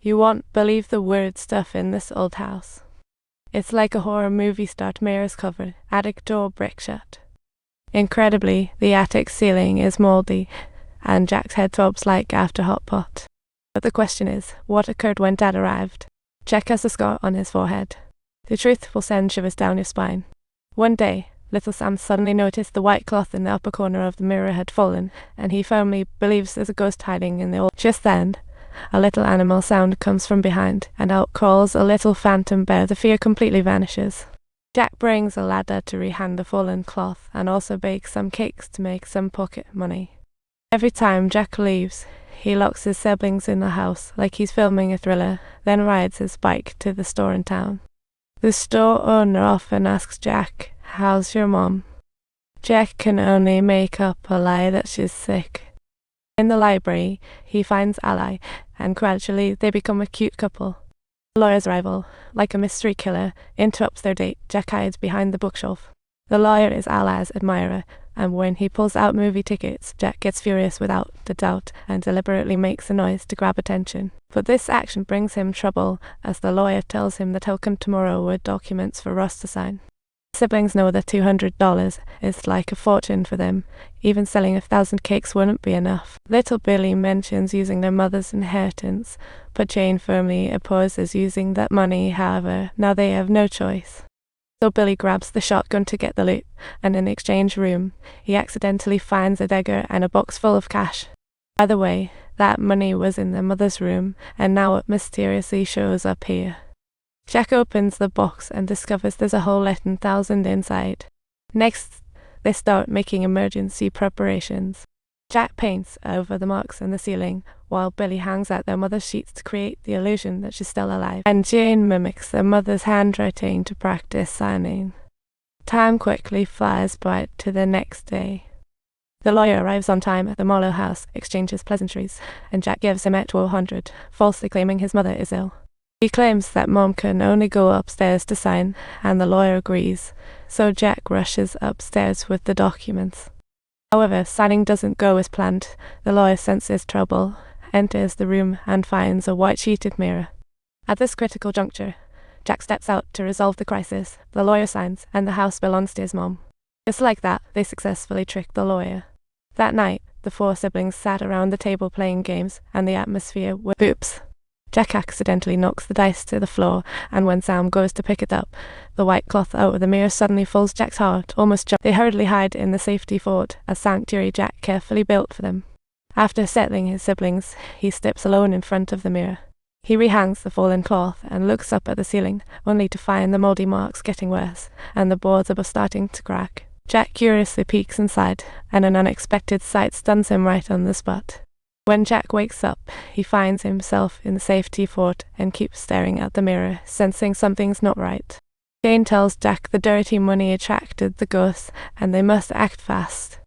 You won't believe the weird stuff in this old house. It's like a horror movie start, mirrors covered, attic door brick shut. Incredibly, the attic ceiling is mouldy, and Jack's head throbs like after hot pot. But the question is, what occurred when Dad arrived? Jack has a scar on his forehead. The truth will send shivers down your spine. One day, little Sam suddenly noticed the white cloth in the upper corner of the mirror had fallen, and he firmly believes there's a ghost hiding in the old. Just then, a little animal sound comes from behind, and out crawls a little phantom bear. The fear completely vanishes. Jack brings a ladder to rehand the fallen cloth, and also bakes some cakes to make some pocket money. Every time Jack leaves, he locks his siblings in the house like he's filming a thriller, then rides his bike to the store in town. The store owner often asks Jack, "How's your mom?" Jack can only make up a lie that she's sick. In the library, he finds Ally, and gradually they become a cute couple. The lawyer's rival, like a mystery killer, interrupts their date. Jack hides behind the bookshelf. The lawyer is Ally's admirer, and when he pulls out movie tickets, Jack gets furious without a doubt and deliberately makes a noise to grab attention. But this action brings him trouble, as the lawyer tells him that he'll come tomorrow with documents for Ross to sign. Siblings know that $200 is like a fortune for them. Even selling 1,000 cakes wouldn't be enough. Little Billy mentions using their mother's inheritance, but Jane firmly opposes using that money. However, now they have no choice. So Billy grabs the shotgun to get the loot, and in the exchange room, he accidentally finds a dagger and a box full of cash. By the way, that money was in their mother's room, and now it mysteriously shows up here. Jack opens the box and discovers there's a whole 11,000 inside. Next, they start making emergency preparations. Jack paints over the marks in the ceiling, while Billy hangs out their mother's sheets to create the illusion that she's still alive, and Jane mimics their mother's handwriting to practice signing. Time quickly flies by to the next day. The lawyer arrives on time at the Marlowe house, exchanges pleasantries, and Jack gives him at 200, falsely claiming his mother is ill. He claims that Mom can only go upstairs to sign, and the lawyer agrees, so Jack rushes upstairs with the documents. However, signing doesn't go as planned. The lawyer senses trouble, enters the room, and finds a white-sheeted mirror. At this critical juncture, Jack steps out to resolve the crisis. The lawyer signs, and the house belongs to his mom. Just like that, they successfully trick the lawyer. That night, the four siblings sat around the table playing games, and the atmosphere was oops. Jack accidentally knocks the dice to the floor, and when Sam goes to pick it up, the white cloth out of the mirror suddenly fills Jack's heart, almost jumps. They hurriedly hide in the safety fort, a sanctuary Jack carefully built for them. After settling his siblings, he steps alone in front of the mirror. He rehangs the fallen cloth and looks up at the ceiling, only to find the mouldy marks getting worse, and the boards are starting to crack. Jack curiously peeks inside, and an unexpected sight stuns him right on the spot. When Jack wakes up, he finds himself in the safety fort and keeps staring at the mirror, sensing something's not right. Jane tells Jack the dirty money attracted the ghosts, and they must act fast.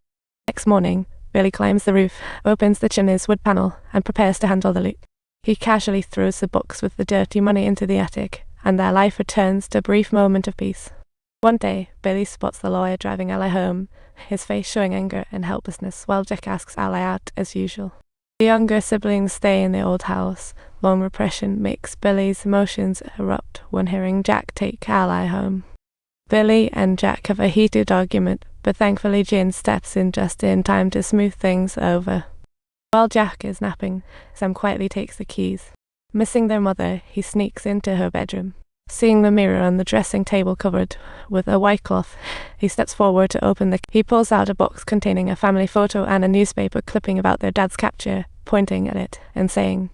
Next morning, Billy climbs the roof, opens the chimney's wood panel, and prepares to handle the loot. He casually throws the box with the dirty money into the attic, and their life returns to a brief moment of peace. One day, Billy spots the lawyer driving Ally home, his face showing anger and helplessness, while Jack asks Ally out as usual. The younger siblings stay in the old house. Long repression makes Billy's emotions erupt when hearing Jack take Ally home. Billy and Jack have a heated argument, but thankfully Jane steps in just in time to smooth things over. While Jack is napping, Sam quietly takes the keys. Missing their mother, he sneaks into her bedroom. Seeing the mirror on the dressing table covered with a white cloth, he steps forward to open the. He pulls out a box containing a family photo and a newspaper clipping about their dad's capture, pointing at it and saying,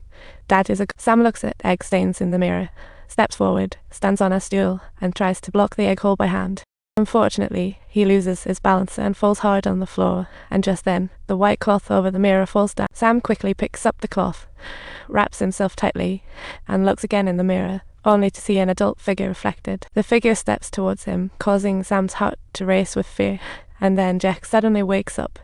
"Dad is a." Sam looks at egg stains in the mirror, steps forward, stands on a stool, and tries to block the egg hole by hand. Unfortunately, he loses his balance and falls hard on the floor, and just then, the white cloth over the mirror falls down. Sam quickly picks up the cloth, wraps himself tightly, and looks again in the mirror, only to see an adult figure reflected. The figure steps towards him, causing Sam's heart to race with fear, and then Jack suddenly wakes up.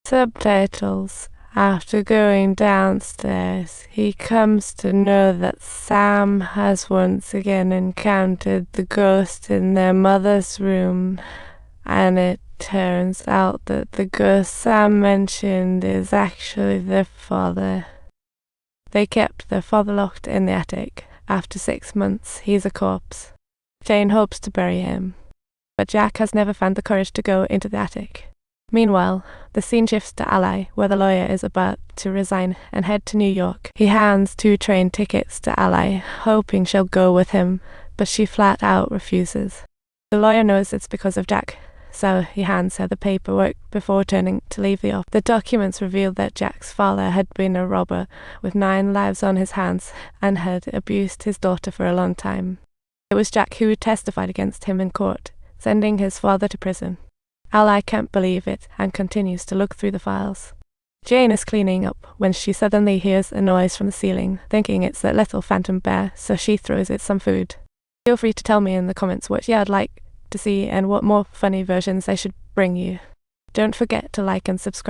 Subtitles. After going downstairs, he comes to know that Sam has once again encountered the ghost in their mother's room, and it turns out that the ghost Sam mentioned is actually their father. They kept their father locked in the attic. After 6 months, he's a corpse. Jane hopes to bury him, but Jack has never found the courage to go into the attic. Meanwhile, the scene shifts to Ally, where the lawyer is about to resign and head to New York. He hands 2 train tickets to Ally, hoping she'll go with him, but she flat out refuses. The lawyer knows it's because of Jack, so he hands her the paperwork before turning to leave the office. The documents reveal that Jack's father had been a robber with 9 lives on his hands and had abused his daughter for a long time. It was Jack who testified against him in court, sending his father to prison. Ally can't believe it and continues to look through the files. Jane is cleaning up when she suddenly hears a noise from the ceiling, thinking it's that little phantom bear, so she throws it some food. Feel free to tell me in the comments what you'd like to see and what more funny versions I should bring you. Don't forget to like and subscribe.